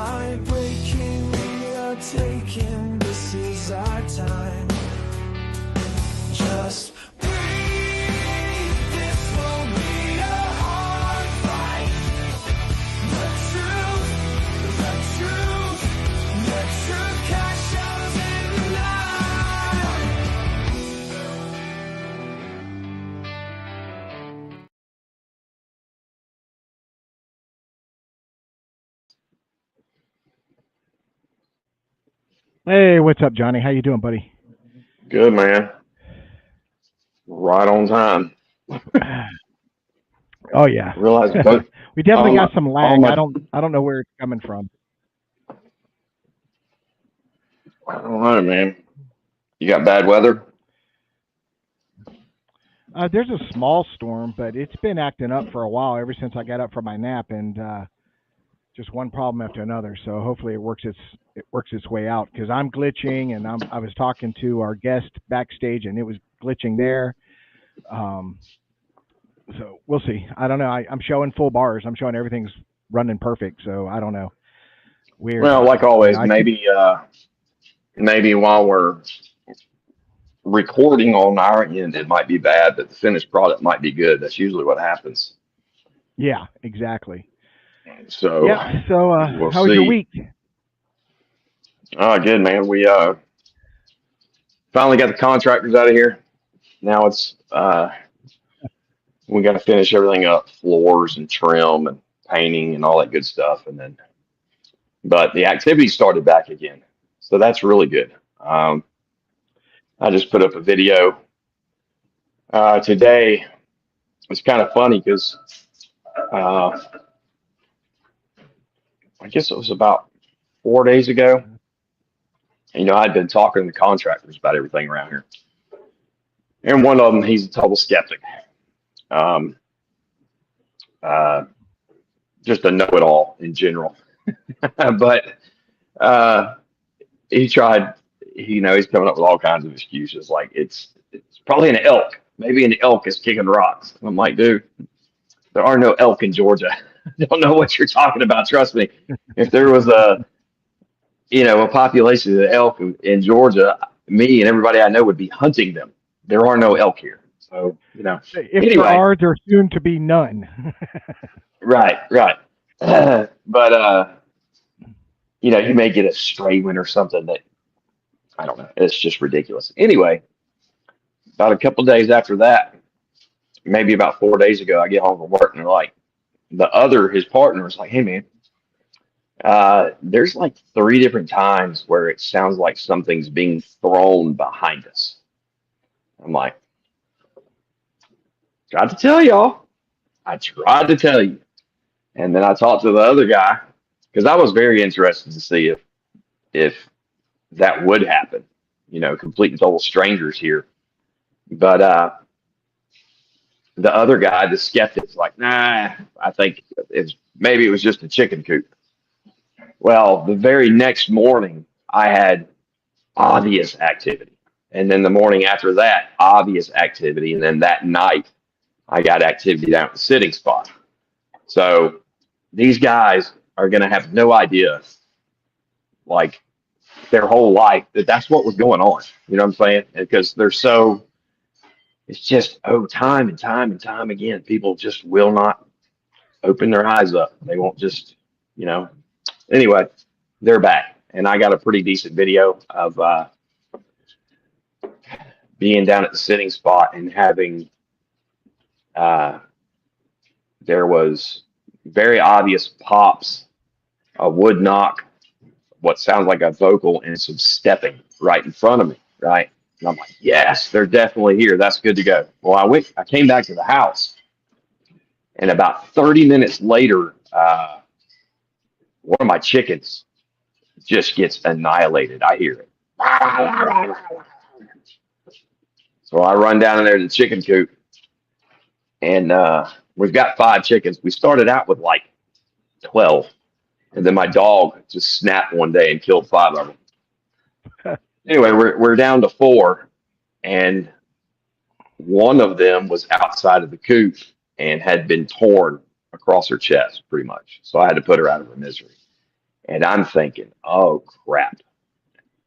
night breaking, we are taking, this is our time. Just breathe, this won't be a hard fight. The truth cash shadows in the night. Hey, what's up, Johnny? How you doing, buddy? Good, man. Right on time. Oh yeah. Realize both We definitely got some all lag. my I don't know where it's coming from. I don't know, man. You got bad weather? There's a small storm, but it's been acting up for a while ever since I got up from my nap, and just one problem after another. So hopefully it works its way out because I'm glitching, and I was talking to our guest backstage, and it was glitching there. Um, so we'll see. I don't know. I'm showing full bars. I'm showing everything's running perfect. So I don't know. Weird. Well, like You know, always, I keep. maybe while we're recording on our end, it might be bad, but the finished product might be good. That's usually what happens. Yeah, exactly. So Yeah. So we'll how was your see. week? Oh, good, man. We finally got the contractors out of here. Now it's we got to finish everything up, floors and trim and painting and all that good stuff, and then but the activity started back again, so that's really good. I just put up a video today. It's kind of funny because uh, I guess it was about 4 days ago. I'd been talking to the contractors about everything around here, and one of them, he's a total skeptic, um, uh, just a know-it-all in general. But uh, he tried. He's coming up with all kinds of excuses, like it's probably an elk. Maybe an elk is kicking rocks. I'm like, dude, there are no elk in Georgia. I don't know what you're talking about. Trust me. If there was a population of elk in Georgia, me and everybody I know would be hunting them. There are no elk here. So, If there anyway, are, there's soon to be none. right, right. But, you may get a stray one or something that, I don't know. It's just ridiculous. Anyway, about a couple of days after that, maybe about 4 days ago, I get home from work and they're like, his partner was like, hey, man, there's like three different times where it sounds like something's being thrown behind us. I'm like, tried to tell y'all. I tried to tell you. And then I talked to the other guy because I was very interested to see if that would happen. Complete and total strangers here. But the other guy, the skeptic's like, nah, I think maybe it was just a chicken coop. Well, the very next morning, I had obvious activity. And then the morning after that, obvious activity. And then that night, I got activity down at the sitting spot. So these guys are going to have no idea, like their whole life, that's what was going on. You know what I'm saying? Because it's just, time and time and time again, people just will not open their eyes up. They won't just, you know. Anyway, they're back, and I got a pretty decent video of being down at the sitting spot and having uh, there was very obvious pops, a wood knock, what sounds like a vocal, and some stepping right in front of me, right? And I'm like, yes, they're definitely here. That's good to go. Well, I came back to the house, and about 30 minutes later, one of my chickens just gets annihilated. I hear it. So I run down in there to the chicken coop, and we've got 5 chickens. We started out with like 12, and then my dog just snapped one day and killed 5 of them. Anyway, we're down to 4, and one of them was outside of the coop and had been torn across her chest, pretty much. So I had to put her out of her misery. And I'm thinking, oh crap,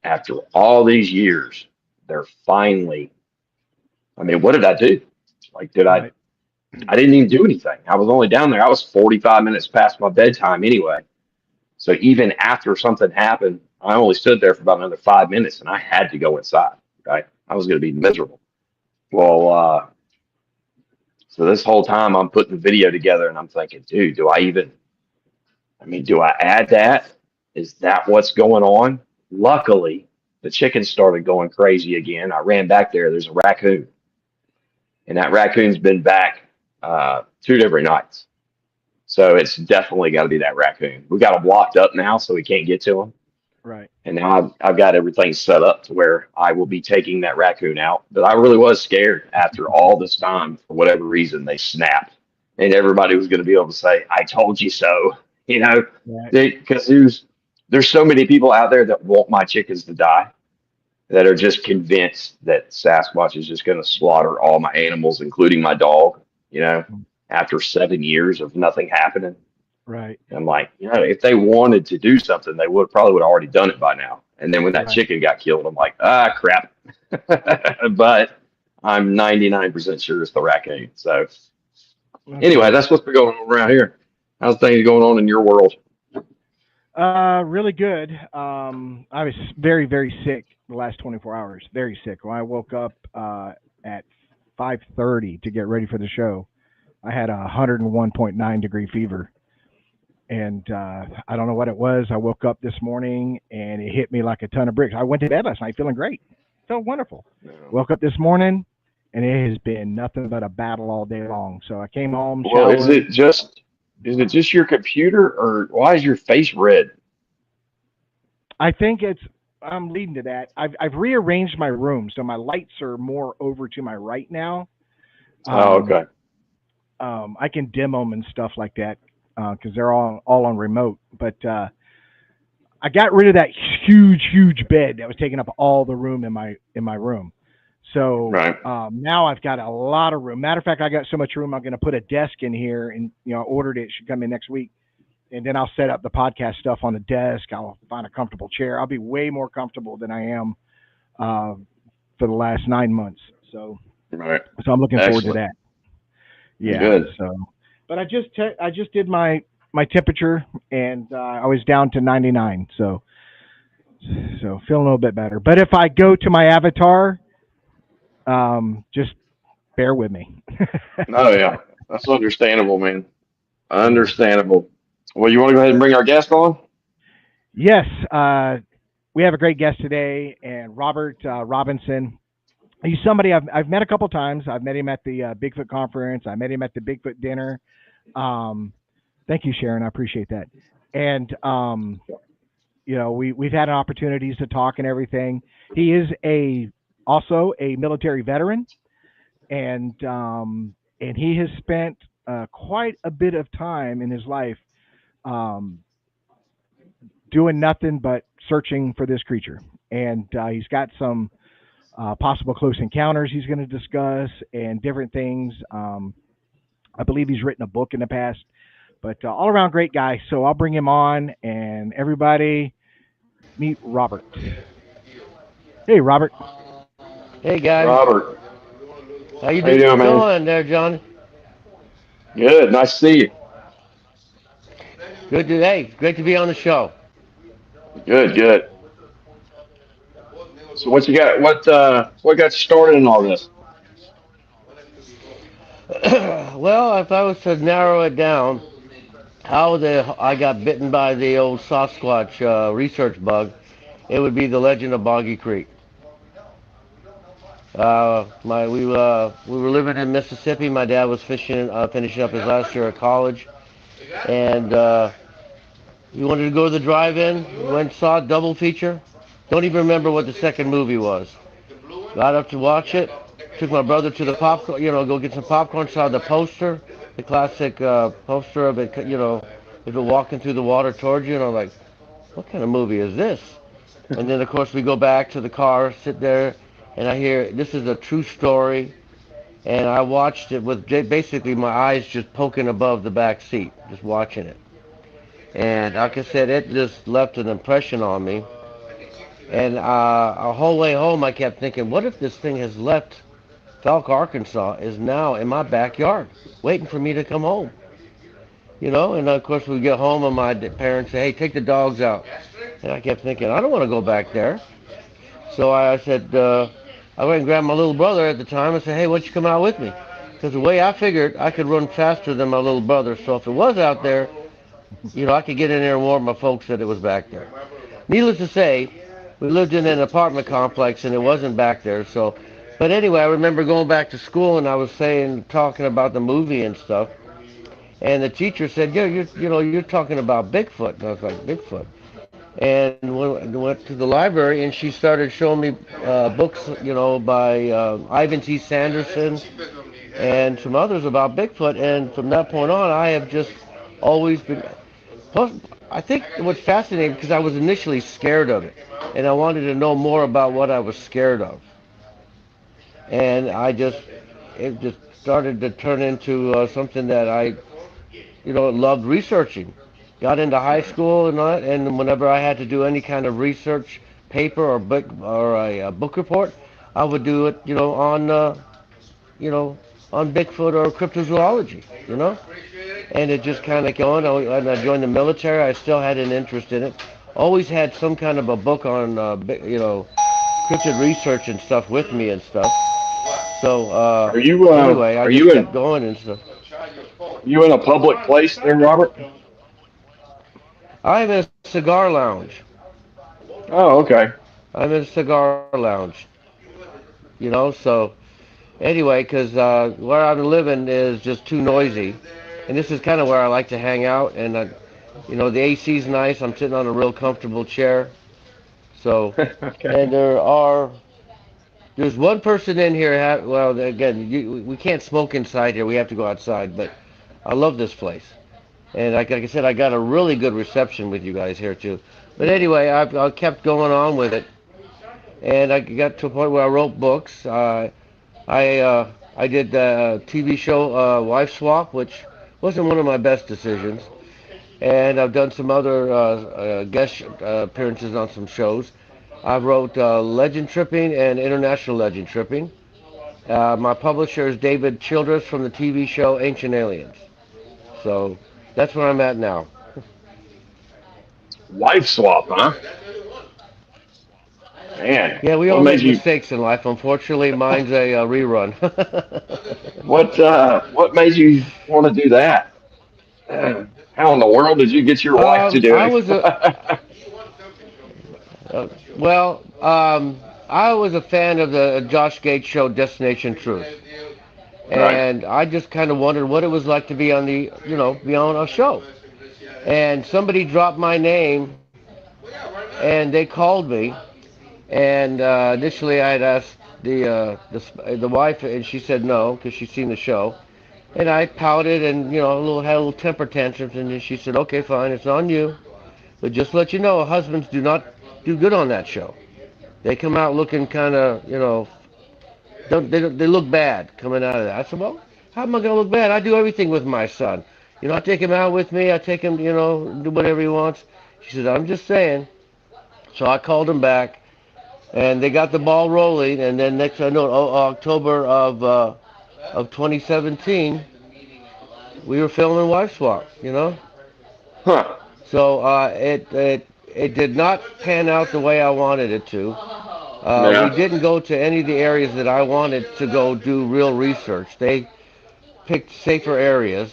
after all these years, they're finally, I mean, what did I do? Like, Right. I didn't even do anything. I was only down there. I was 45 minutes past my bedtime anyway. So even after something happened, I only stood there for about another 5 minutes and I had to go inside. Right. I was going to be miserable. Well, so this whole time I'm putting the video together and I'm thinking, dude, do I add that? Is that what's going on? Luckily, the chickens started going crazy again. I ran back there. There's a raccoon, and that raccoon's been back 2 different nights. So it's definitely got to be that raccoon. We got him locked up now, so we can't get to him. Right. And now I've got everything set up to where I will be taking that raccoon out. But I really was scared after all this time, for whatever reason, they snapped. And everybody was going to be able to say, I told you so, Right. because there's so many people out there that want my chickens to die that are just convinced that Sasquatch is just going to slaughter all my animals, including my dog, after 7 years of nothing happening. Right. And I'm like, if they wanted to do something, they would have already done it by now. And then when that Right. chicken got killed, I'm like, crap. But I'm 99% sure it's the raccoon. So anyway, that's what's been going on around here. How's things going on in your world? Really good. I was very, very sick the last 24 hours. Very sick. When I woke up at 5:30 to get ready for the show, I had a 101.9-degree fever, and I don't know what it was. I woke up this morning and it hit me like a ton of bricks. I went to bed last night feeling great, felt wonderful. Woke up this morning and it has been nothing but a battle all day long. So I came home, Well, showered. is it just your computer, or why is your face red? I think I'm leading to that. I've rearranged my room so my lights are more over to my right now. Oh, Um, okay. I can dim them and stuff like that because they're all on remote. But I got rid of that huge bed that was taking up all the room in my room. So Right. now I've got a lot of room. Matter of fact, I got so much room I'm going to put a desk in here, and I ordered it. It should come in next week, and then I'll set up the podcast stuff on the desk. I'll find a comfortable chair. I'll be way more comfortable than I am uh, for the last 9 months. Right. So I'm looking forward to Excellent. that. Yeah. Good. So, but I just did my temperature, and I was down to 99. So feeling a little bit better. But if I go to my avatar, just bear with me. Oh, yeah. That's understandable, man. Yeah. Understandable. Well, you want to go ahead and bring our guest on? Yes. We have a great guest today, and Robert Robinson. He's somebody I've met a couple times. I've met him at the Bigfoot conference. I met him at the Bigfoot dinner. Um, thank you, Sharon. I appreciate that. And we've had opportunities to talk and everything. He is also a military veteran, and he has spent quite a bit of time in his life um, doing nothing but searching for this creature. And he's got some possible close encounters he's going to discuss and different things. I believe he's written a book in the past, but all around great guy. So I'll bring him on, and everybody meet Robert. Hey, Robert. Hey guys, Robert, how you how you doing, man? doing there, John? Good. Nice to see you. Hey, great to be on the show. Good, good. So what you got? What got you started in all this? Well, if I was to narrow it down, I got bitten by the old Sasquatch research bug, it would be the legend of Boggy Creek. We were living in Mississippi. My dad was fishing, finishing up his last year of college, and we wanted to go to the drive-in. Went saw a double feature. Don't even remember what the second movie was. Got up to watch it. Took my brother to the popcorn, go get some popcorn. Saw the poster, the classic poster of it, if it walking through the water towards you. And I'm like, what kind of movie is this? And then, of course, we go back to the car, sit there, and I hear, this is a true story. And I watched it with basically my eyes just poking above the back seat, just watching it. And like I said, it just left an impression on me. And a whole way home, I kept thinking, what if this thing has left Falk, Arkansas, is now in my backyard, waiting for me to come home? You know, and of course we get home and my parents say, hey, take the dogs out. And I kept thinking, I don't want to go back there. So I said, I went and grabbed my little brother at the time and said, hey, why don't you come out with me? Because the way I figured, I could run faster than my little brother. So if it was out there, you know, I could get in there and warn my folks that it was back there. Needless to say, we lived in an apartment complex and it wasn't back there. So, but anyway, I remember going back to school and I was talking about the movie and stuff. And the teacher said, yeah, you're talking about Bigfoot. And I was like, Bigfoot. And went to the library and she started showing me books, you know, by Ivan T. Sanderson and some others about Bigfoot. And from that point on, I have just always been. Plus, I think what's fascinating because I was initially scared of it, and I wanted to know more about what I was scared of. And it just started to turn into something that I, you know, loved researching. Got into high school and that, and whenever I had to do any kind of research paper or book or a book report, I would do it, you know, on Bigfoot or cryptozoology, you know. And it just kind of going. When I joined the military, I still had an interest in it. Always had some kind of a book on, you know, cryptid research and stuff with me and stuff. So anyway, I are just you in kept going and stuff. you in a public place there, Robert? I'm in a cigar lounge. Oh, okay. I'm in a cigar lounge. You know, so anyway, because where I'm living is just too noisy, and this is kind of where I like to hang out. And you know, the AC's nice. I'm sitting on a real comfortable chair. So, Okay. and there's one person in here. Well, again, we can't smoke inside here. We have to go outside. But I love this place, and like I said, I got a really good reception with you guys here too. But anyway, I kept going on with it, and I got to a point where I wrote books. I did the TV show Wife Swap, which wasn't one of my best decisions, and I've done some other guest appearances on some shows. I wrote Legend Tripping and International Legend Tripping. My publisher is David Childress from the TV show Ancient Aliens. So that's where I'm at now. Wife swap, huh? Man, Yeah, we what all made make you mistakes in life. Unfortunately, mine's a rerun. what made you want to do that? How in the world did you get your wife to do I it? was a Uh, well, I was a fan of the Josh Gates show Destination Truth, Right. and I just kind of wondered what it was like to be on be on a show. And somebody dropped my name, and they called me, and initially I had asked the wife, and she said no because she'd seen the show. And I pouted and had a little temper tantrums, and then she said, "Okay, fine, it's on you, but just to let you know, husbands do not do good on that show. They come out looking kind of, they look bad coming out of that." I said, "Well, how am I going to look bad? I do everything with my son. I take him out with me. I take him, do whatever he wants." She said, "I'm just saying." So I called him back, and they got the ball rolling. And then next I know, October of 2017, we were filming Wife Swap. Huh. So it did not pan out the way I wanted it to. We Yeah. didn't go to any of the areas that I wanted to go do real research. They picked safer areas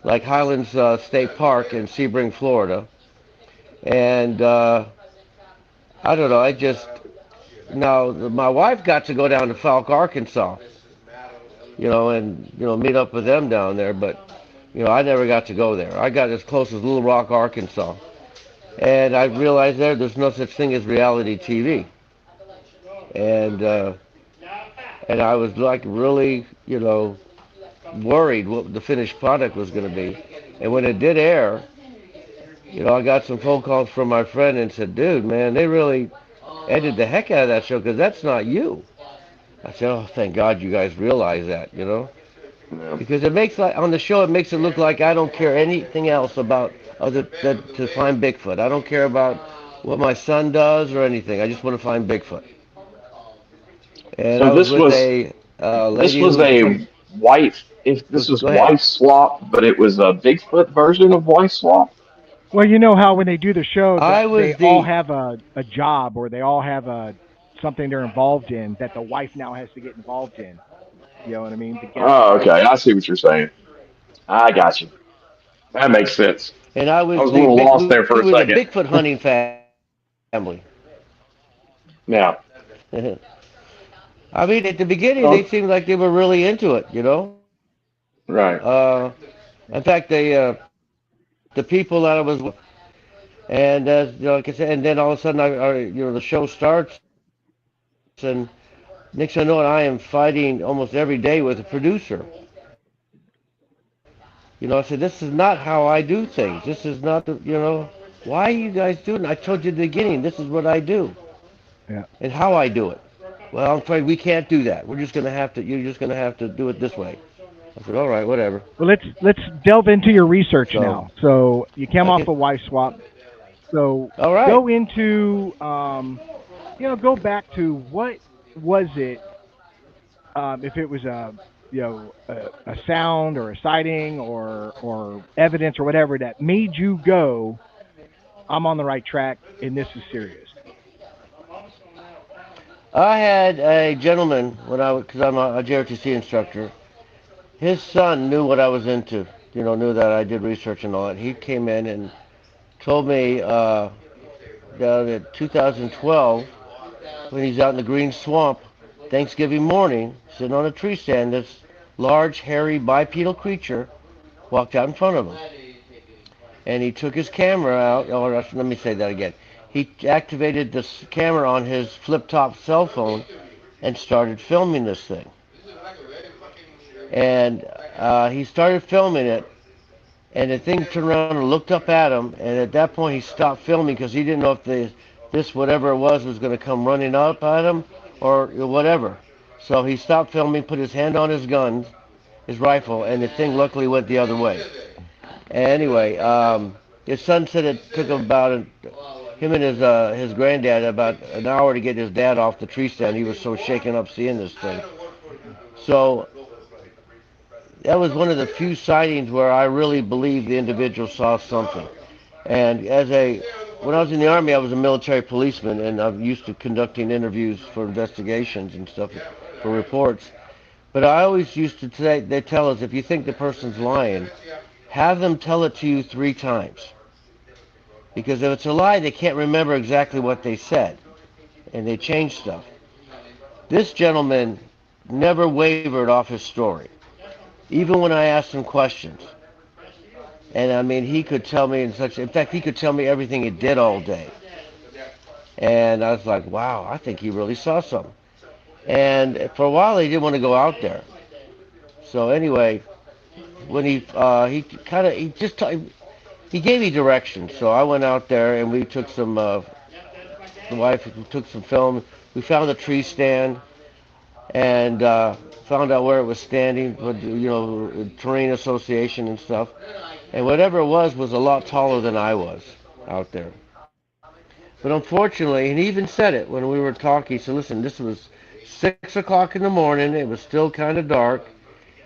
like Highlands State Park in Sebring, Florida. And I don't know, now my wife got to go down to Falk, Arkansas, and, meet up with them down there. But, I never got to go there. I got as close as Little Rock, Arkansas. And I realized there's no such thing as reality TV. And I was like really, worried what the finished product was going to be. And when it did air, I got some phone calls from my friend and said, "Dude, man, they really edited the heck out of that show because that's not you." I said, "Oh, thank God you guys realize that. Yeah. Because it makes on the show it makes it look like I don't care anything else about to find Bigfoot. I don't care about what my son does or anything. I just want to find Bigfoot. And So I was with a this lady was who a white. If this was go ahead. Wife Swap, but it was a Bigfoot version of Wife Swap. Well, you know how when they do the show that I they was all the have a job or they all have a something they're involved in that the wife now has to get involved in. You know what I mean? The guest Oh, wife. okay. I see what you're saying. I got you. That makes sense. and I I was was a the little big. lost there We for a were the second. Bigfoot hunting family. Now, I mean, at the beginning, they oh, seemed like they were really into it. You know. right. In fact, the people that I was with, and like I said, and then all of a sudden, the show starts, and next thing I know, I am fighting almost every day with a producer. I said, this is not how I do things. This is not why are you guys doing it? I told you at the beginning, this is what I do Yeah. and how I do it. Well, I'm afraid we can't do that. We're just going to have to, you're just going to have to do it this way. I said, all right, whatever. Well, let's delve into your research So, now. So you came I off can, a wife swap. So all right. go into go back to what was it if it was a sound or a sighting or evidence or whatever that made you go, I'm on the right track and this is serious. I had a gentleman when because I'm a JRTC instructor. His son knew what I was into. Knew that I did research and all that. He came in and told me that in 2012, when he's out in the green swamp, Thanksgiving morning, sitting on a tree stand, this large, hairy, bipedal creature walked out in front of him. And he took his camera out, or let me say that again. He activated the camera on his flip-top cell phone and started filming this thing. And he started filming it, and the thing turned around and looked up at him, and at that point he stopped filming because he didn't know if this whatever it was going to come running up at him or whatever. So he stopped filming, put his hand on his gun, his rifle, and the thing luckily went the other way. Anyway, his son said it took him him and his granddad about an hour to get his dad off the tree stand. He was so shaken up seeing this thing. So that was one of the few sightings where I really believe the individual saw something. And when I was in the Army, I was a military policeman, and I'm used to conducting interviews for investigations and stuff, for reports. But I always used to say, they tell us, if you think the person's lying, have them tell it to you 3 times. Because if it's a lie, they can't remember exactly what they said, and they change stuff. This gentleman never wavered off his story, even when I asked him questions. And I mean, he could tell me in fact, he could tell me everything he did all day. And I was like, wow, I think he really saw something. And for a while, he didn't want to go out there. So anyway, when he kind of he gave me directions. So I went out there and we took the wife took some film. We found a tree stand and found out where it was standing, terrain association and stuff. And whatever it was a lot taller than I was out there. But unfortunately, and he even said it when we were talking. He said, "Listen, this was 6 o'clock in the morning. It was still kind of dark,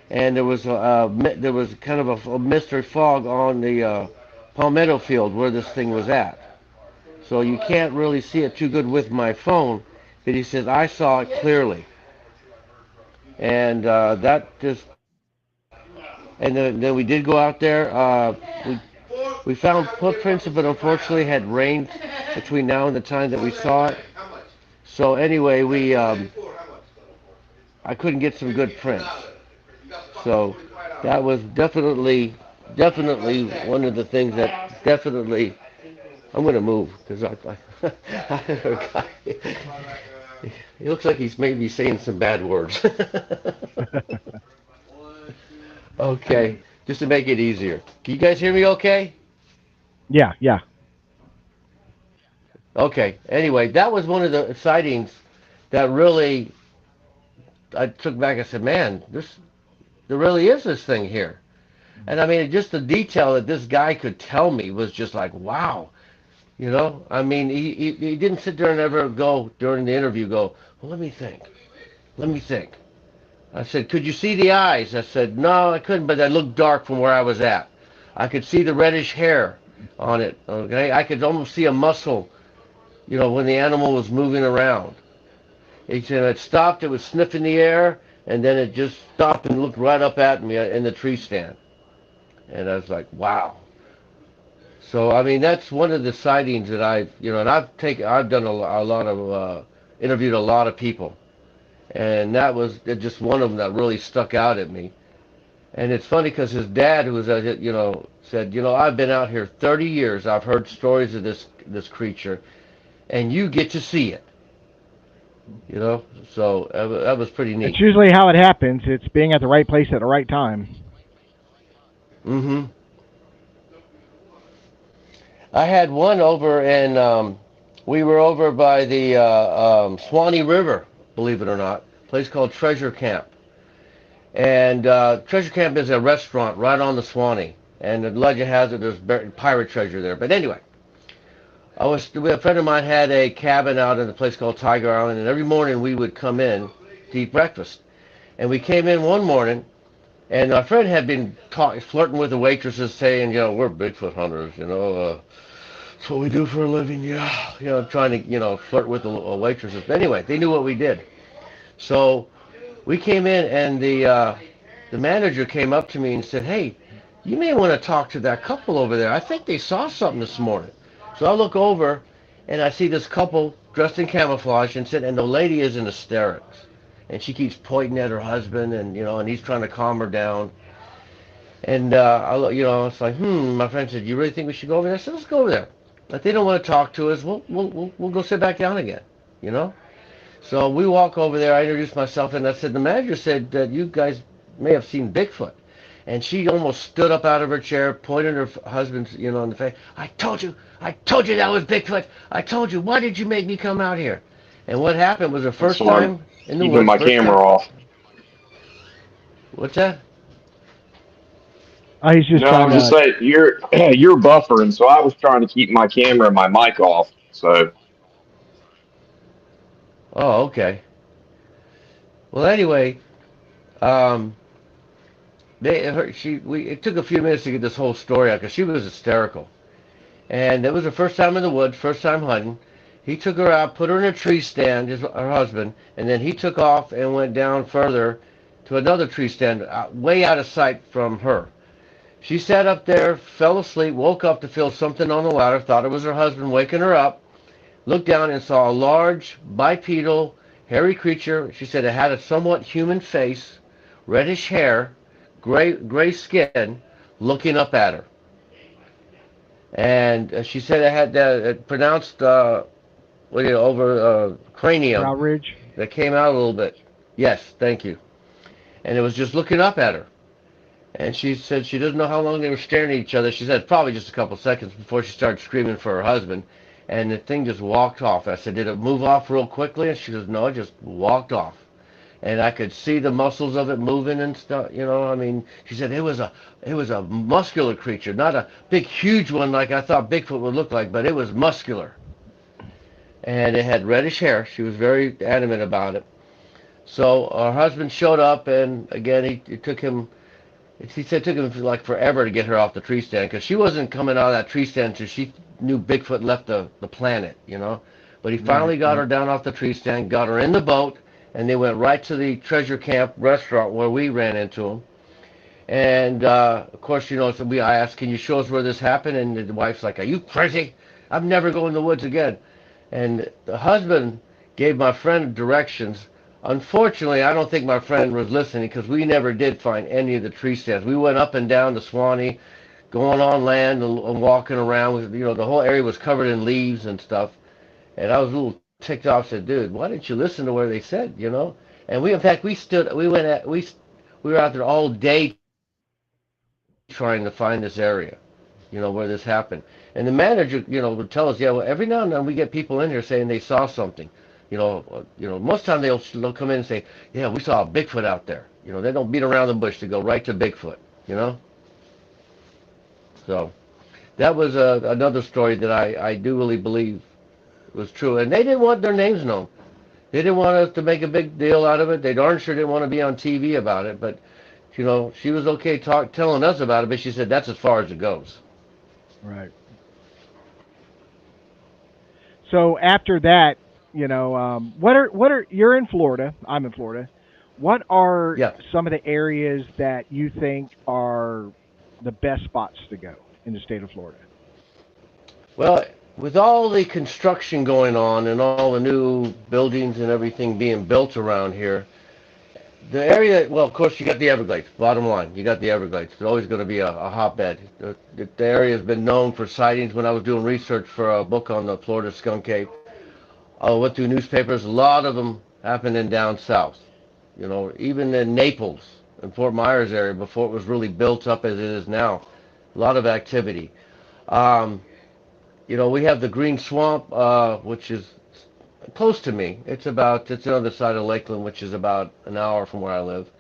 and there was kind of a mist or fog on the palmetto field where this thing was at. So you can't really see it too good with my phone." But he says, "I saw it clearly." And that just, and then we did go out there. We found footprints, but unfortunately had rained between now and the time that we saw it. So anyway, I couldn't get some good prints. So that was definitely one of the things that definitely. I'm gonna move because he looks like he's maybe saying some bad words. Okay, just to make it easier. Can you guys hear me okay? Yeah, yeah. Okay. Anyway, that was one of the sightings that really I took back. I said, "Man, there really is this thing here." And I mean, just the detail that this guy could tell me was just like, wow. You know, I mean, he didn't sit there and ever go during the interview, go, well, let me think. Let me think. I said, could you see the eyes? I said, no, I couldn't, but they looked dark from where I was at. I could see the reddish hair on it. Okay, I could almost see a muscle, you know, when the animal was moving around. He said it stopped, it was sniffing the air, and then it just stopped and looked right up at me in the tree stand. And I was like, wow. So I mean, that's one of the sightings that and I've done a lot of interviewed a lot of people, and that was just one of them that really stuck out at me. And it's funny because his dad, who was said, I've been out here 30 years. I've heard stories of this creature, and you get to see it. You know, so that was pretty It's neat. usually how it happens. It's being at the right place at the right time. Hmm. I had one over in, we were over by the Swanee River, believe it or not, a place called Treasure Camp. And Treasure Camp is a restaurant right on the Swanee. And the legend has it there's pirate treasure there. But anyway, a friend of mine had a cabin out in a place called Tiger Island, and every morning we would come in to eat breakfast. And we came in one morning, and my friend had been flirting with the waitresses, saying, we're Bigfoot hunters, that's what we do for a living, yeah. Trying to, flirt with the waitresses. But anyway, they knew what we did. So we came in, and the manager came up to me and said, hey, you may want to talk to that couple over there. I think they saw something this morning. So I look over, and I see this couple dressed in camouflage, and the lady is in hysterics. And she keeps pointing at her husband, and he's trying to calm her down. And, it's like, my friend said, you really think we should go over there? I said, let's go over there. If they don't want to talk to us, we'll go sit back down again, you know? So we walk over there. I introduced myself, and I said, the manager said that you guys may have seen Bigfoot. And she almost stood up out of her chair, pointed her husband, in the face. I told you that was Bigfoot. I told you. Why did you make me come out here? And what happened was the first So I'm time in the keeping woods, my first camera time. off. What's that? He's just No, trying I'm just to. saying you're buffering, so I was trying to keep my camera and my mic off. So Oh, okay. Well, anyway, um, it took a few minutes to get this whole story out because she was hysterical. And it was her first time in the woods, first time hunting. He took her out, put her in a tree stand, her husband, and then he took off and went down further to another tree stand, way out of sight from her. She sat up there, fell asleep, woke up to feel something on the ladder, thought it was her husband waking her up, looked down and saw a large, bipedal, hairy creature. She said it had a somewhat human face, reddish hair, gray skin, looking up at her. And she said it had pronounced over cranium Brow ridge. that came out a little bit. Yes, thank you. And it was just looking up at her. And she said she doesn't know how long they were staring at each other. She said probably just a couple seconds before she started screaming for her husband. And the thing just walked off. I said, did it move off real quickly? And she goes, no, it just walked off. And I could see the muscles of it moving and stuff. I mean, she said it was a muscular creature, not a big, huge one like I thought Bigfoot would look like, but it was muscular. And it had reddish hair. She was very adamant about it. So her husband showed up, and again, it took him. He said it took him like forever to get her off the tree stand because she wasn't coming out of that tree stand until she knew Bigfoot left the planet. But he finally Right, got her right. down off the tree stand, got her in the boat, and they went right to the Treasure Camp restaurant where we ran into him. And of course, so I asked, "Can you show us where this happened?" And the wife's like, "Are you crazy? I'm never going in the woods again." And the husband gave my friend directions. Unfortunately, I don't think my friend was listening because we never did find any of the tree stands. We went up and down the Swanee, going on land and walking around. The whole area was covered in leaves and stuff. And I was a little ticked off. Said, "Dude, why didn't you listen to where they said?" And in fact, we were out there all day trying to find this area, where this happened. And the manager, would tell us, yeah, well, every now and then we get people in here saying they saw something. Most time they'll come in and say, yeah, we saw a Bigfoot out there. They don't beat around the bush. They go right to Bigfoot. So that was another story that I do really believe was true. And they didn't want their names known. They didn't want us to make a big deal out of it. They darn sure didn't want to be on TV about it. But, she was okay telling us about it, but she said that's as far as it goes. Right. So after that, what are you're in Florida? I'm in Florida. What are Yeah. some of the areas that you think are the best spots to go in the state of Florida? Well, with all the construction going on and all the new buildings and everything being built around here, the area, well, of course, you got the Everglades. Bottom line, you got the Everglades. It's always going to be a hotbed. The area has been known for sightings. When I was doing research for a book on the Florida skunk ape, I went through newspapers. A lot of them happening down south. Even in Naples and Fort Myers area before it was really built up as it is now. A lot of activity. Um, we have the Green Swamp, which is close to me. It's on the other side of Lakeland, which is about an hour from where I live.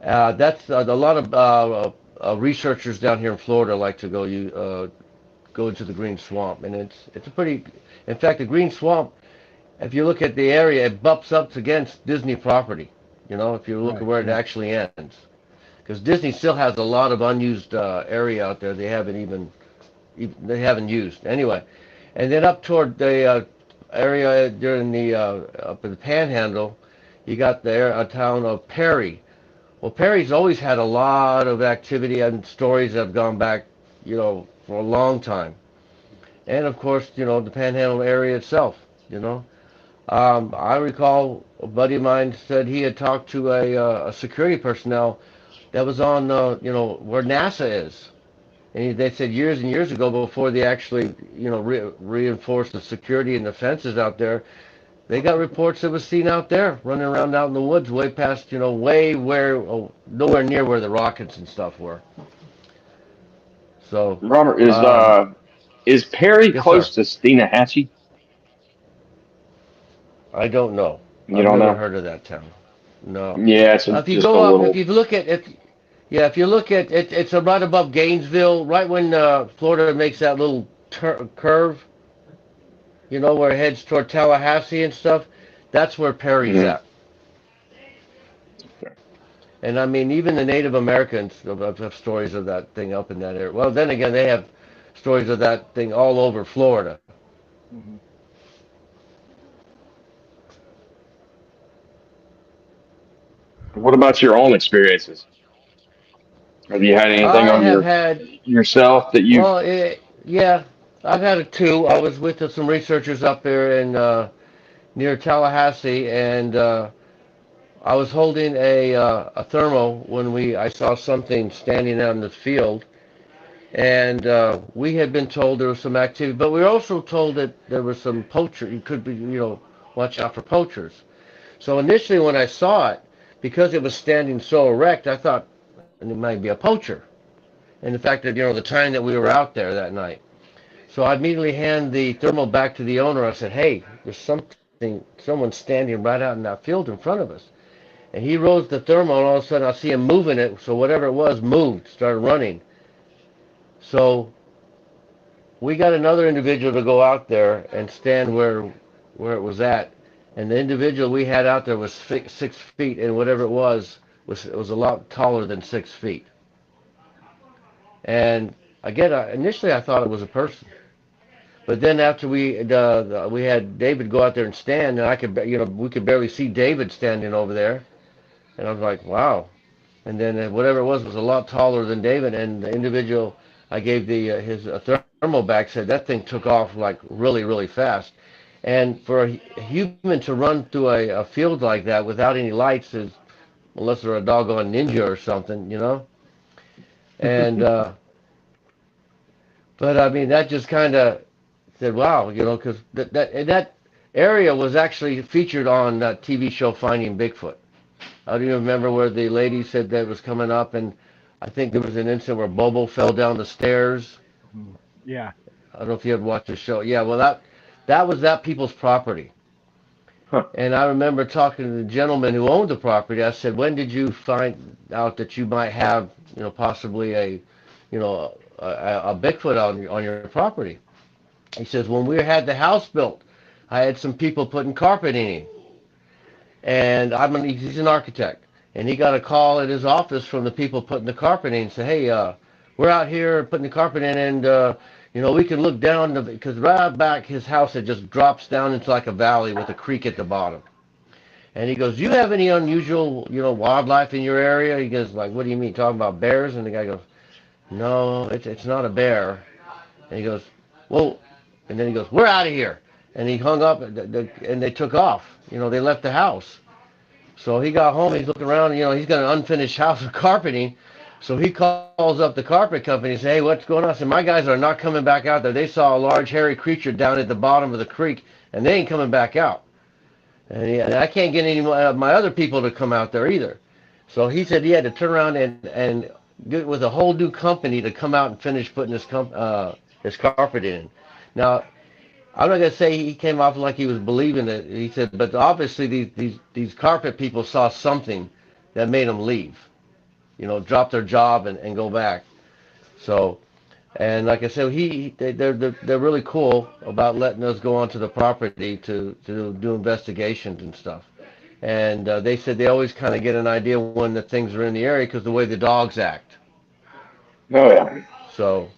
That's a lot of researchers down here in Florida like to go into the Green Swamp, and it's a pretty. In fact, the Green Swamp, if you look at the area, it bumps up against Disney property. If you look at Right. where it Yeah. actually ends, because Disney still has a lot of unused area out there they haven't used anyway. And then up toward the area during the up in the Panhandle, you got a town of Perry. Well, Perry's always had a lot of activity and stories that have gone back, for a long time. And of course, the Panhandle area itself. You know, I recall a buddy of mine said he had talked to a security personnel that was on, where NASA is. And they said years and years ago, before they actually, reinforced the security and the fences out there, they got reports it was seen out there, running around out in the woods, way past, way where, nowhere near where the rockets and stuff were. So, Robert, um, is Perry yes, sir. close to Steenahatchee? I don't know. You I've don't never know? heard of that town. No. Yeah, it's If you just a go up, if little. you look at it, yeah, if you look at it, it's right above Gainesville, right when Florida makes that little curve, where it heads toward Tallahassee and stuff. That's where Perry's Mhm. at. And I mean, even the Native Americans have stories of that thing up in that area. Well, then again, they have stories of that thing all over Florida. Hmm. What about your own experiences? Have you had anything I on have had, yourself that you've? well, yeah, I've had it too. I was with some researchers up there in near Tallahassee, and I was holding a thermo when I saw something standing out in the field, and we had been told there was some activity, but we were also told that there was some poacher. You could be, watch out for poachers. So initially, when I saw it, because it was standing so erect, I thought it might be a poacher. And the fact that the time that we were out there that night, so I immediately hand the thermal back to the owner. I said, "Hey, there's someone standing right out in that field in front of us." And he rolls the thermal, and all of a sudden I see him moving it. So whatever it was moved, started running. So we got another individual to go out there and stand where it was at. And the individual we had out there was 6 feet, and whatever it was a lot taller than 6 feet. And again, initially I thought it was a person. But then after we had David go out there and stand, and we could barely see David standing over there, and I was like, wow. And then whatever it was a lot taller than David, and the individual I gave his thermal back said that thing took off like really really fast. And for a human to run through a field like that without any lights is, unless they're a doggone ninja or something. And but I mean that just kind of said, wow, because that area was actually featured on that TV show Finding Bigfoot. I don't even remember where the lady said that was coming up, and I think there was an incident where Bobo fell down the stairs. Yeah. I don't know if you ever watched the show. Yeah, well, that was that people's property. Huh. And I remember talking to the gentleman who owned the property. I said, when did you find out that you might have, possibly a, you know, a Bigfoot on your property. He says, when we had the house built, I had some people putting carpet in, and he's an architect, and he got a call at his office from the people putting the carpet in and said, hey, we're out here putting the carpet in, and we can look down because right out back his house, it just drops down into like a valley with a creek at the bottom. And he goes, do you have any unusual, wildlife in your area? He goes, like, what do you mean, talking about bears? And the guy goes, no, it's not a bear. And he goes, well, and then he goes, we're out of here. And he hung up, and they took off. They left the house. So he got home, he's looking around, he's got an unfinished house of carpeting. So he calls up the carpet company and says, hey, what's going on? I said, my guys are not coming back out there. They saw a large hairy creature down at the bottom of the creek, and they ain't coming back out. And I can't get any of my other people to come out there either. So he said he had to turn around and get with a whole new company to come out and finish putting his carpet in. Now, I'm not gonna say he came off like he was believing it. He said, but obviously these carpet people saw something that made them leave. Drop their job and go back. So, and like I said, they're really cool about letting us go onto the property to do investigations and stuff. And they said they always kind of get an idea when the things are in the area because the way the dogs act. Oh yeah. So,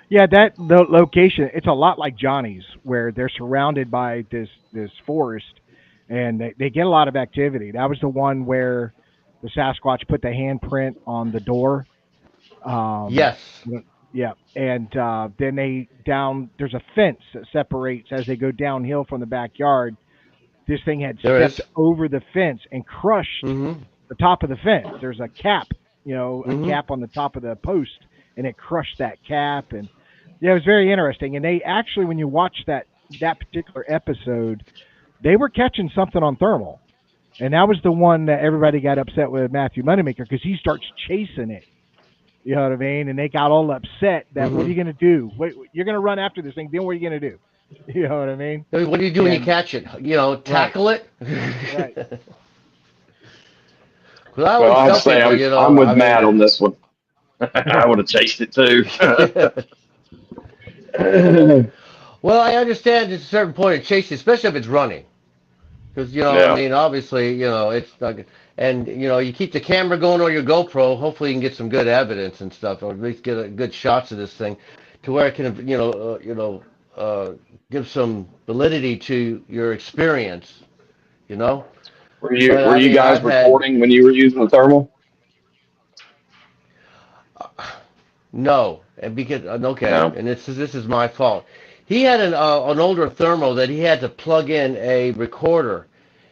Yeah, the location, it's a lot like Johnny's, where they're surrounded by this forest, and they get a lot of activity. That was the one where the Sasquatch put the handprint on the door. Um, yes. yeah, and then there's a fence that separates as they go downhill from the backyard. This thing had There stepped is. over the fence and crushed Mm-hmm. the top of the fence. There's a cap, a Mm-hmm. cap on the top of the post, and it crushed that cap. And yeah, it was very interesting. And they actually, when you watch that particular episode, they were catching something on thermal, and that was the one that everybody got upset with Matthew Moneymaker because he starts chasing it. You know what I mean? And they got all upset that what are Mm-hmm. you going to do? Wait, you're going to run after this thing. Then what are you going to do? You know what I mean? What do you do when you And catch it? right, Tackle it? right. Because I Well, always I'd tell say people, I'm with I mean, Matt on this one. I would have chased it too. well, I understand at a certain point of chasing, especially if it's running. Because, I Yeah. mean, obviously, it's like, and, you keep the camera going or your GoPro, hopefully you can get some good evidence and stuff, or at least get good shots of this thing to where it can, give some validity to your experience, you know? Were you But were I you mean, guys I've had, recording when you were using the thermal? no, and because, okay, No. and this is my fault. He had an older thermo that he had to plug in a recorder.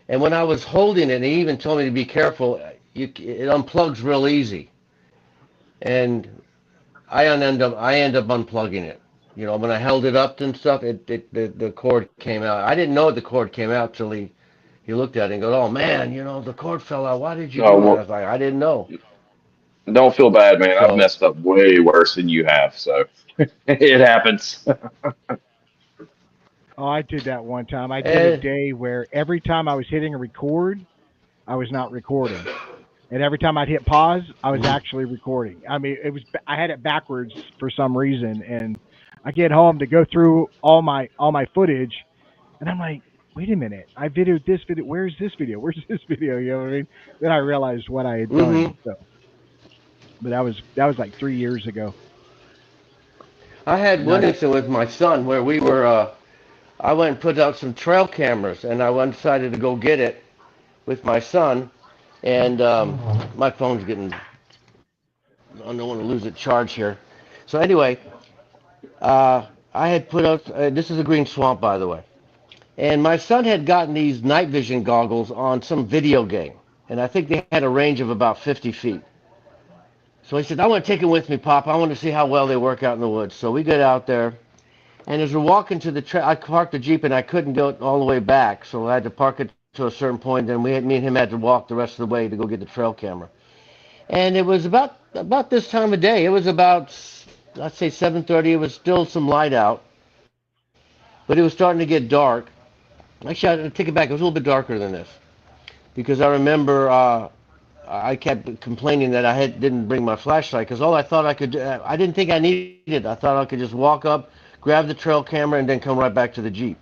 And when I was holding it, and he even told me to be careful, it unplugs real easy. And I end up unplugging it. When I held it up and stuff, the cord came out. I didn't know the cord came out till he looked at it and goes, "Oh man, the cord fell out. Why did you No. do it?" I Well, was like, "I didn't know." don't feel bad, man. I've So, messed up way worse than you have, so it happens. Oh, I did that one time. I did a and day where every time I was hitting a record, I was not recording. And every time I'd hit pause, I was actually recording. I mean, I had it backwards for some reason, and I get home to go through all my footage, and I'm like, wait a minute, I videoed this video. Where's this video? Where's this video? You know what I mean? Then I realized what I had done. hmm So, but that was like 3 years ago. I had one Not incident with my son where we were. I went and put out some trail cameras, and I went decided to go get it with my son, and my phone's getting. I don't want to lose its charge here. So anyway, I had put out. This is a green swamp, by the way. And my son had gotten these night vision goggles on some video game, and I think they had a range of about 50 feet. So he said, "I want to take them with me, Pop. I want to see how well they work out in the woods." So we get out there, and as we're walking to the trail, I parked the Jeep, and I couldn't go all the way back, so I had to park it to a certain point. Then me and him had to walk the rest of the way to go get the trail camera. And it was about this time of day. It was about, let's say, 7:30. It was still some light out, but it was starting to get dark. Actually, I take it back. It was a little bit darker than this because I remember I kept complaining that didn't bring my flashlight because all I thought I could do, I didn't think I needed it. I thought I could just walk up, grab the trail camera, and then come right back to the Jeep.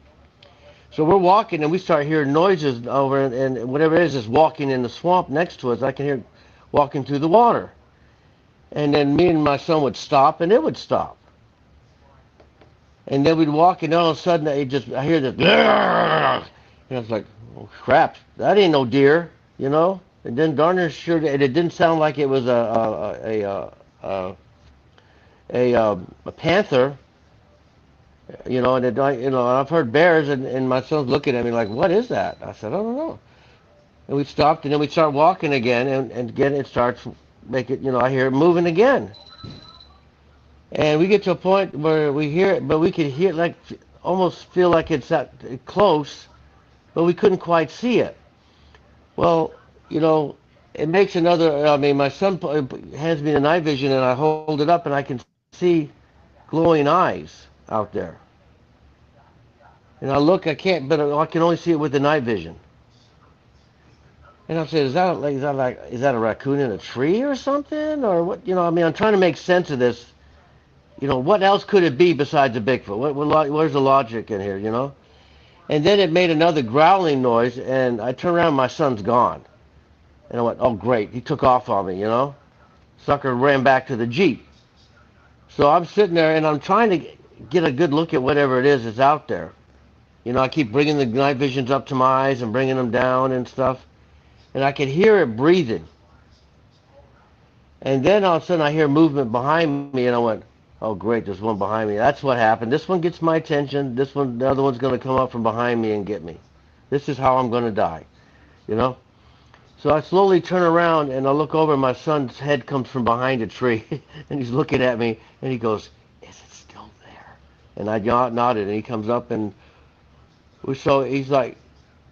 So we're walking and we start hearing noises over, and whatever it is walking in the swamp next to us. I can hear walking through the water. And then me and my son would stop, and it would stop. And then we'd walk, and all of a sudden, I hear this, and I was like, oh, crap, that ain't no deer, you know? And then darn sure, it didn't sound like it was a panther, you know. And I've heard bears, and my son's looking at me like, what is that? I said, I don't know. And we stopped, and then we start walking again, and again it starts I hear it moving again. And we get to a point where we hear it, but we could hear it, like, almost feel like it's that close, but we couldn't quite see it. Well, it makes my son hands me the night vision, and I hold it up, and I can see glowing eyes out there. And I look, I can't, but I can only see it with the night vision. And I said, is that a raccoon in a tree or something, or what? I'm trying to make sense of this. What else could it be besides a Bigfoot? Where's the logic in here? And then it made another growling noise, and I turned around, my son's gone. And I went, oh, great, he took off on me. Sucker ran back to the Jeep. So I'm sitting there, and I'm trying to get a good look at whatever it is that's out there. I keep bringing the night visions up to my eyes and bringing them down and stuff. And I could hear it breathing. And then all of a sudden I hear movement behind me, and I went, oh, great, there's one behind me. That's what happened. This one gets my attention. The other one's going to come up from behind me and get me. This is how I'm going to die, So I slowly turn around, and I look over, and my son's head comes from behind a tree, and he's looking at me, and he goes, is it still there? And I nodded, and he comes up, and so he's like,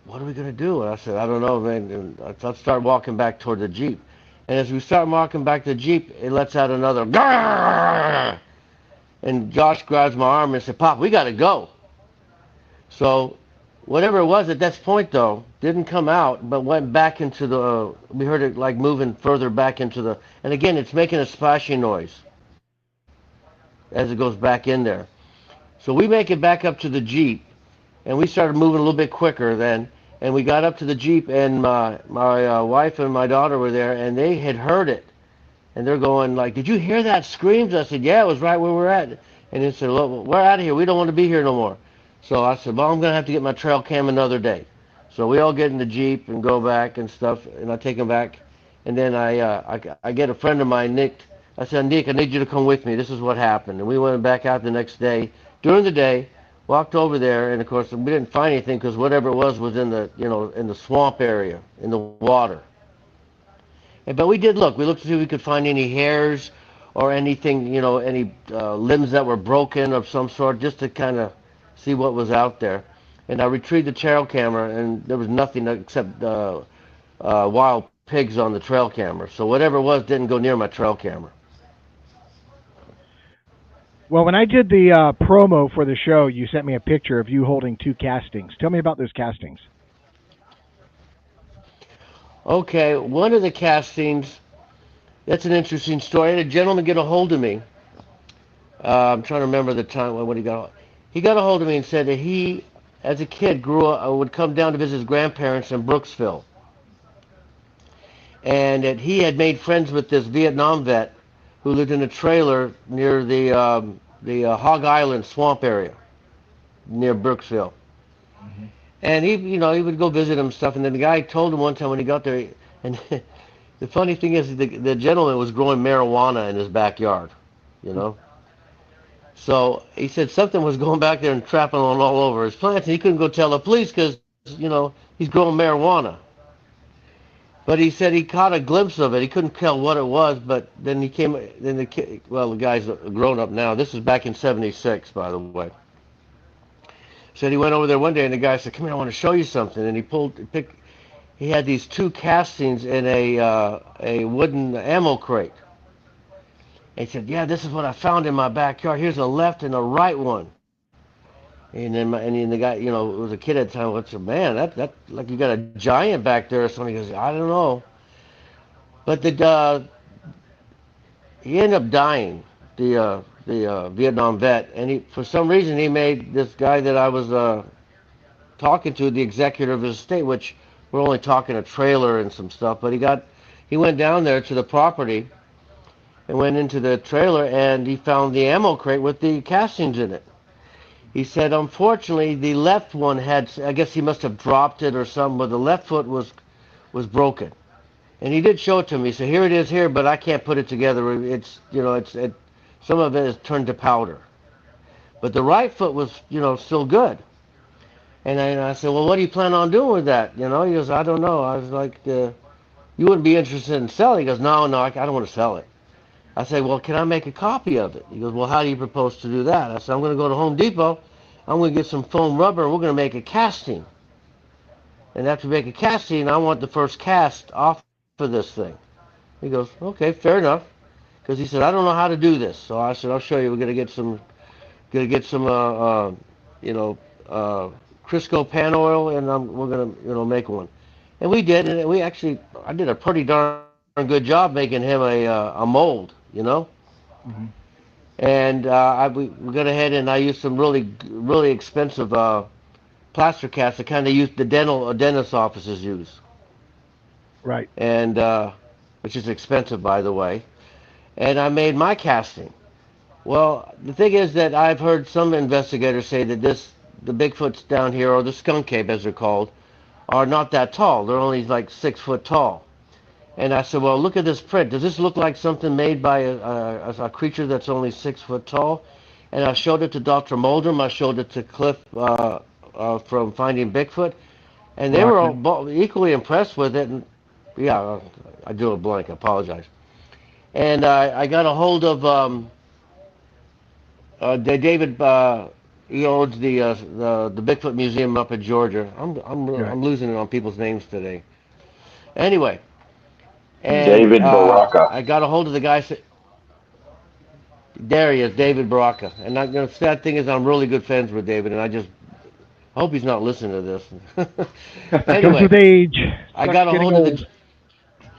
what are we going to do? And I said, I don't know, man. And I start walking back toward the Jeep. And as we start walking back to the Jeep, it lets out another grrr! And Josh grabs my arm and said, Pop, we got to go. So whatever it was at this point, though, didn't come out, but went back into we heard it like moving further back into and again, it's making a splashing noise as it goes back in there. So we make it back up to the Jeep, and we started moving a little bit quicker then, and we got up to the Jeep, and my wife and my daughter were there, and they had heard it. And they're going like, did you hear that screams? I said, yeah, it was right where we're at. And they said, look, we're out of here. We don't want to be here no more. So I said, well, I'm going to have to get my trail cam another day. So we all get in the Jeep and go back and stuff, and I take them back. And then I get a friend of mine, Nick. I said, Nick, I need you to come with me. This is what happened. And we went back out the next day. During the day, walked over there, and of course, we didn't find anything because whatever it was in the swamp area, in the water. But we did look. We looked to see if we could find any hairs or anything, any limbs that were broken of some sort, just to kind of see what was out there. And I retrieved the trail camera, and there was nothing except wild pigs on the trail camera. So whatever it was didn't go near my trail camera. Well, when I did the promo for the show, you sent me a picture of you holding 2 castings. Tell me about those castings. Okay, one of the castings, that's an interesting story. I had a gentleman get a hold of me. I'm trying to remember the time when he got. He got a hold of me and said that he, as a kid, grew up, would come down to visit his grandparents in Brooksville, and that he had made friends with this Vietnam vet who lived in a trailer near the Hog Island swamp area near Brooksville. Mm-hmm. And he would go visit him and stuff. And then the guy told him one time when he got there, and the funny thing is the gentleman was growing marijuana in his backyard, So he said something was going back there and trapping on all over his plants, and he couldn't go tell the police because, he's growing marijuana. But he said he caught a glimpse of it. He couldn't tell what it was, but then the guy's a grown up now. This is back in '76, by the way. Said he went over there one day, and the guy said, come here, I want to show you something. And he had these 2 castings in a wooden ammo crate. And he said, yeah, this is what I found in my backyard. Here's a left and a right one. And then the guy, it was a kid at the time. What's a man? That like you got a giant back there or something. He goes, I don't know. But he ended up dying, the Vietnam vet, and he for some reason he made this guy that I was talking to the executor of his estate, which we're only talking a trailer and some stuff, but he went down there to the property and went into the trailer and he found the ammo crate with the castings in it. He said, unfortunately, the left one had, I guess he must have dropped it or something, but the left foot was broken. And he did show it to me. So here it is here, but I can't put it together. It's, some of it is turned to powder. But the right foot was, still good. And I said, well, what do you plan on doing with that? He goes, I don't know. I was like, you wouldn't be interested in selling? He goes, no, I don't want to sell it. I said, well, can I make a copy of it? He goes, well, how do you propose to do that? I said, I'm going to go to Home Depot. I'm going to get some foam rubber. And we're going to make a casting. And after we make a casting, I want the first cast off of this thing. He goes, okay, fair enough. Because he said, I don't know how to do this. So I said, I'll show you. We're going to get some, Crisco pan oil, and we're going to, make one. And we did, and I did a pretty darn good job making him a mold, Hmm. And we got ahead and I used some really, really expensive plaster casts, the kind the dentist offices use, Right. and which is expensive, by the way. And I made my casting. Well, the thing is that I've heard some investigators say that the Bigfoots down here, or the skunk ape as they're called, are not that tall. They're only like 6 foot tall. And I said, well, look at this print. Does this look like something made by a creature that's only 6 foot tall? And I showed it to Dr. Muldrum. I showed it to Cliff from Finding Bigfoot. And they were all equally impressed with it. And yeah, I drew a blank. I apologize. And I got a hold of David. He owns the Bigfoot Museum up in Georgia. I'm losing it on people's names today. Anyway, and David Baraka. I got a hold of the guy. There he is, David Baraka. And the sad thing is, I'm really good friends with David, and I hope he's not listening to this. Comes with Anyway, age. I Sucks got a getting hold of old.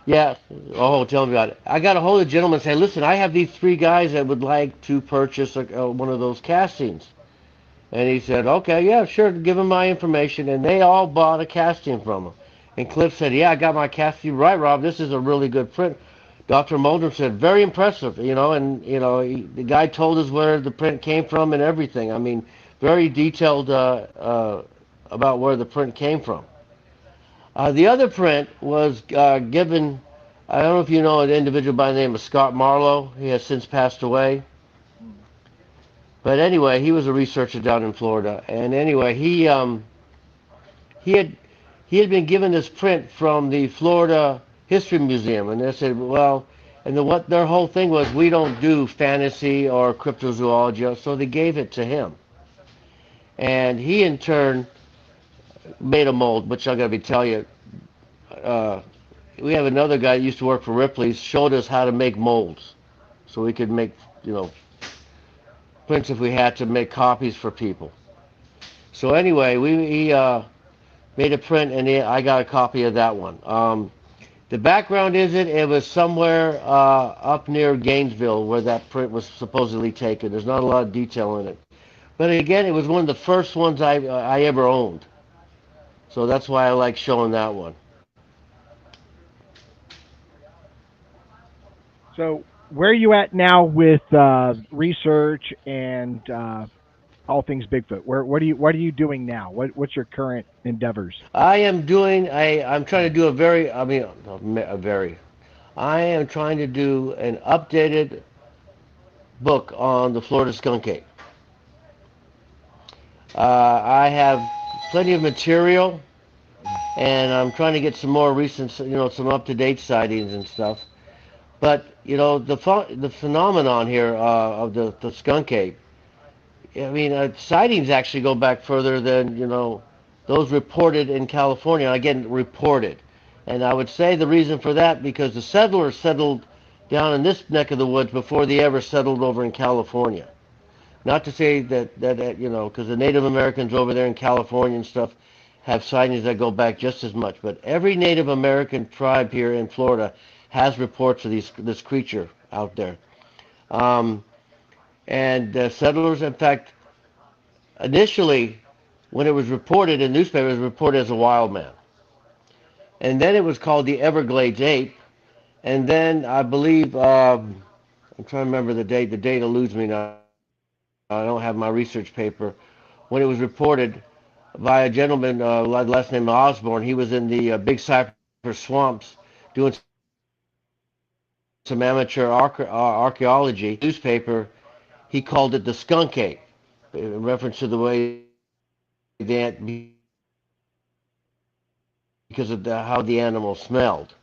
yeah. Oh, tell me about it. I got a hold of the gentleman and say, listen, I have these 3 guys that would like to purchase one of those castings. And he said, okay, yeah, sure, give him my information. And they all bought a casting from him. And Cliff said, yeah, I got my casting. Right, Rob, this is a really good print. Dr. Muldrum said, very impressive, and, the guy told us where the print came from and everything. I mean, very detailed about where the print came from. The other print was given, I don't know if you know an individual by the name of Scott Marlowe. He has since passed away. But anyway, he was a researcher down in Florida. And anyway, he had been given this print from the Florida History Museum, and they said, well, and what their whole thing was, we don't do fantasy or cryptozoology, so they gave it to him. And he in turn made a mold, which I'm going to tell you. We have another guy that used to work for Ripley's, showed us how to make molds, so we could make, prints if we had to make copies for people. So anyway, he made a print, and I got a copy of that one. The background is it was somewhere up near Gainesville where that print was supposedly taken. There's not a lot of detail in it. But again, it was one of the first ones I ever owned. So that's why I like showing that one. So where are you at now with research and all things Bigfoot? What are you doing now? What's your current endeavors? I'm trying to do I am trying to do an updated book on the Florida skunk ape. I have plenty of material, and I'm trying to get some more recent, some up-to-date sightings and stuff. But the phenomenon here of the skunk ape. I mean, sightings actually go back further than those reported in California. Again, reported, and I would say the reason for that because the settlers settled down in this neck of the woods before they ever settled over in California. Not to say that because the Native Americans over there in California and stuff have sightings that go back just as much. But every Native American tribe here in Florida has reports of this creature out there. Um, and settlers, in fact, initially, when it was reported in newspapers, it was reported as a wild man. And then it was called the Everglades ape. And then I believe, I'm trying to remember the date. The date eludes me now. I don't have my research paper. When it was reported by a gentleman, last name Osborne, he was in the Big Cypress swamps doing some amateur archaeology. Newspaper, he called it the skunk ape, in reference to the way that because of how the animal smelled.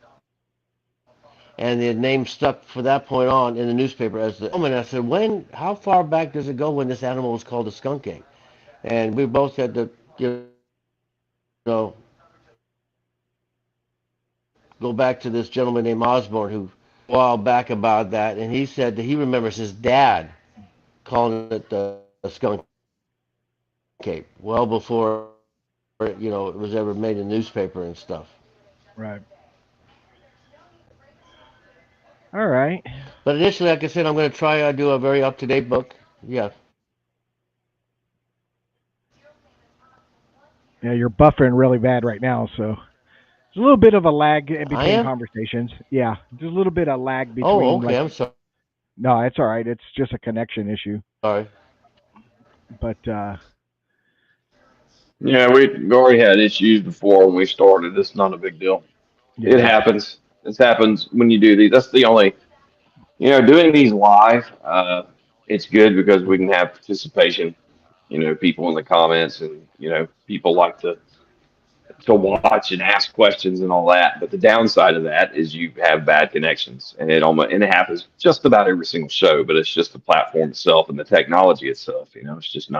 And the name stuck for that point on in the newspaper as the. And I said, how far back does it go when this animal was called a skunk ape? And we both had to, know, go back to this gentleman named Osborne who a while back about that, and he said that he remembers his dad calling it the skunk ape well before it was ever made in the newspaper and stuff. Right. All right. But initially, like I said, I'm going to try do a very up to date book. Yeah. Yeah, you're buffering really bad right now, so there's a little bit of a lag in I between am. conversations. Yeah, there's a little bit of lag Oh, between okay. like. I'm sorry. No, it's all right. It's just a connection issue. Sorry. But Yeah, we already had issues before when we started. It's not a big deal. It yeah, happens. This happens when you do these. That's the only, doing these live. It's good because we can have participation. People in the comments, and people like to watch and ask questions and all that. But the downside of that is you have bad connections, and it happens just about every single show. But it's just the platform itself and the technology itself. It's just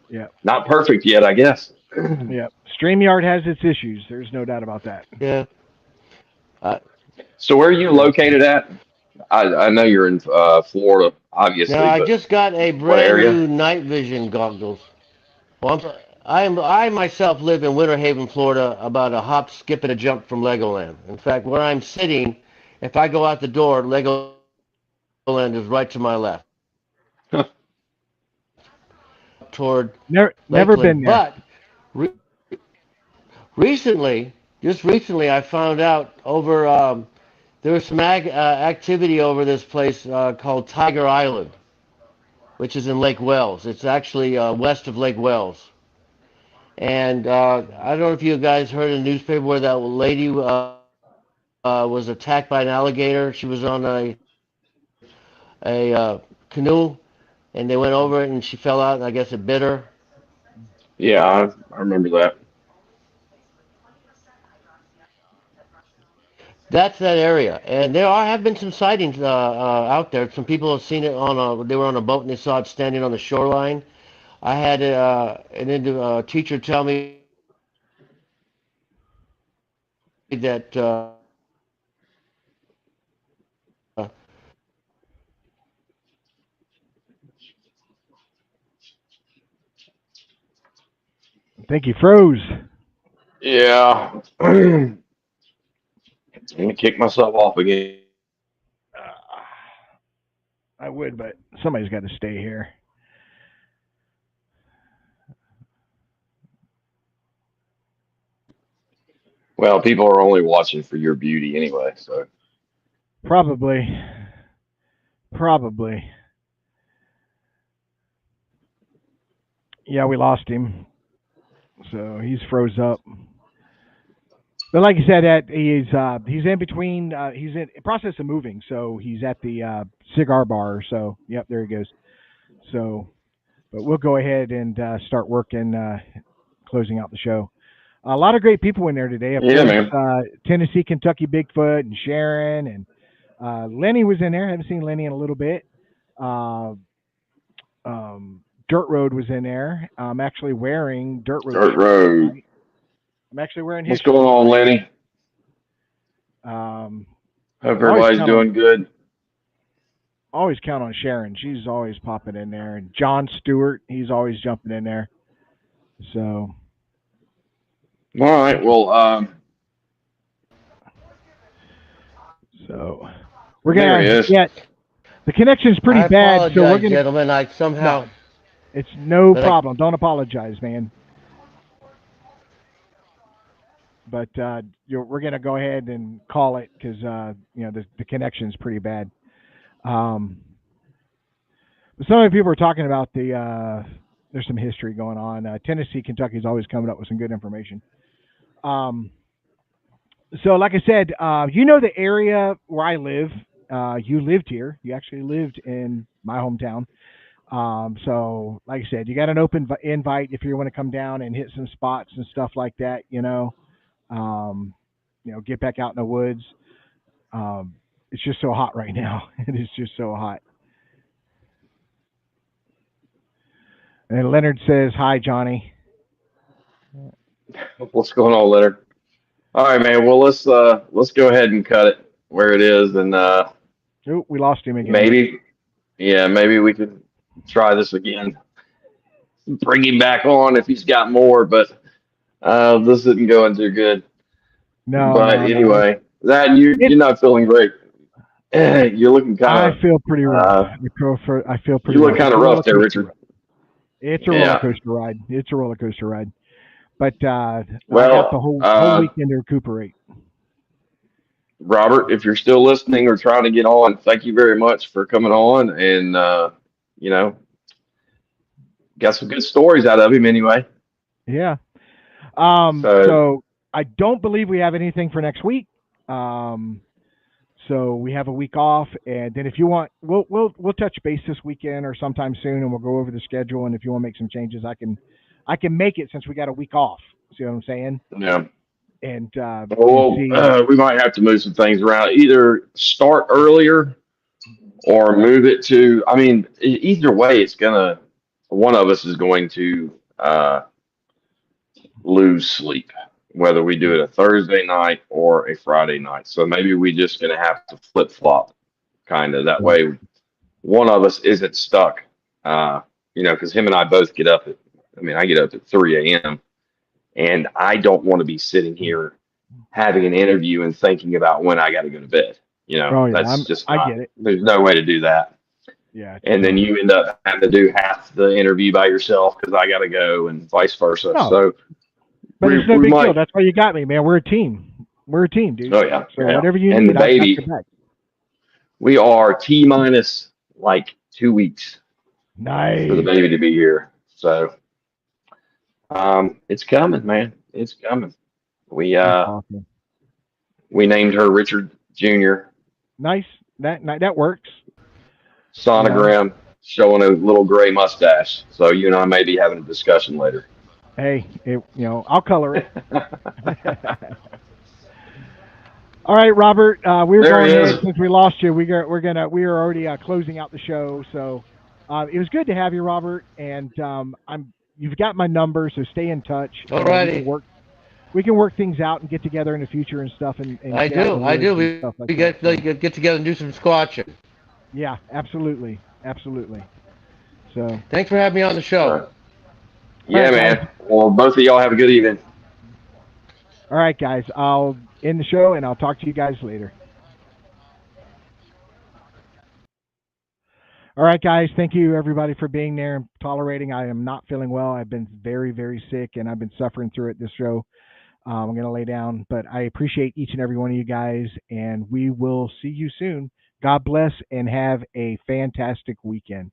yeah, not perfect yet, I guess. yeah. StreamYard has its issues. There's no doubt about that. Yeah. Uh, So where are you So located at? I know you're in Florida, now obviously, I but just got a what brand area? new night vision goggles. Well, I myself live in Winter Haven, Florida, about a hop, skip, and a jump from Legoland. In fact, where I'm sitting, if I go out the door, Legoland is right to my left, toward never been Lakeland. there. But re- just recently, I found out there was some activity over this place called Tiger Island, which is in Lake Wells. It's actually west of Lake Wells. And I don't know if you guys heard in the newspaper where that lady was attacked by an alligator. She was on a canoe, and they went over it, and she fell out, and I guess it bit her. Yeah, I remember that. That's that area, and there have been some sightings out there. Some people have seen it they were on a boat and they saw it standing on the shoreline. I had an teacher tell me that I think he froze. Yeah. I'm gonna kick myself off again. Uh, I would, but somebody's got to stay here. Well, people are only watching for your beauty anyway, so Probably, probably. Yeah, we lost him, so he's froze up. But like you said, that he's in between. He's in process of moving, so he's at the cigar bar. So yep, there he goes. So, but we'll go ahead and start working, closing out the show. A lot of great people in there today. Of yeah, course, man. Tennessee, Kentucky Bigfoot, and Sharon, and Lenny was in there. I haven't seen Lenny in a little bit. Uh, Dirt Road was in there. I'm actually wearing Dirt Road Dirt shirt Road. tonight. I'm actually wearing his What's shirt going on, tonight. Lenny? Um, Hope but everybody's doing good. always count on Sharon. She's always popping in there, and John Stewart, he's always jumping in there. So, All right. Well, So we're There he gonna is. get the connection's pretty I bad. apologize, So we're gonna. gentlemen. I somehow. No, it's no But problem. Don't apologize, man. But we're gonna go ahead and call it because the connection's pretty bad. But some of the people are talking about there's some history going on. Tennessee, Kentucky's always coming up with some good information. So like I said, the area where I live. You lived here. You actually lived in my hometown. So like I said, you got an open invite if you want to come down and hit some spots and stuff like that. Get back out in the woods. It's just so hot right now. It is just so hot. And Leonard says, "Hi, Johnny." What's going on, Leonard? All right, man. Well, let's go ahead and cut it where it is, and Oh, we lost him again. maybe we could try this again. Bring him back on if he's got more, but this isn't going too good. No. But anyway, that you're not feeling great. You're looking kind of. I feel pretty rough. I feel pretty. You look kind of rough there, Richard. It's a roller coaster ride. It's a roller coaster ride. But I well, got the whole weekend to recuperate. Robert, if you're still listening or trying to get on, thank you very much for coming on, and got some good stories out of him anyway. Yeah. So I don't believe we have anything for next week. So we have a week off, and then if you want, we'll touch base this weekend or sometime soon, and we'll go over the schedule. And if you want to make some changes, I can make it since we got a week off. See what I'm saying? Yeah. And we might have to move some things around. Either start earlier or move it to. I mean, either way, one of us is going to lose sleep, whether we do it a Thursday night or a Friday night. So maybe we're just going to have to flip flop, kind of. That way, one of us isn't stuck. Because him and I both get up I get up at 3 a.m. and I don't want to be sitting here having an interview and thinking about when I got to go to bed. I get it. There's no way to do that. Yeah. And then you end up having to do half the interview by yourself because I got to go and vice versa. No. So, but it's no big deal. That's why you got me, man. We're a team. We're a team, dude. Oh yeah. So whatever you and need, the baby, I'll back. We are T-minus like 2 weeks. Nice. For the baby to be here. So, it's coming, man. It's coming. We awesome. We named her Richard Jr. Nice. That works. Sonogram showing a little gray mustache. So you and I may be having a discussion later. Hey, I'll color it. All right, Robert. We were going ahead since we lost you. We are already closing out the show. So it was good to have you, Robert. And you've got my number, so stay in touch. All righty. We can work things out and get together in the future and stuff. I do. We get together and do some squatching. Yeah, absolutely. So thanks for having me on the show. Yeah, man. Well, both of y'all have a good evening. All right, guys. I'll end the show, and I'll talk to you guys later. All right, guys. Thank you, everybody, for being there and tolerating. I am not feeling well. I've been very, very sick, and I've been suffering through it this show. I'm going to lay down, but I appreciate each and every one of you guys, and we will see you soon. God bless, and have a fantastic weekend.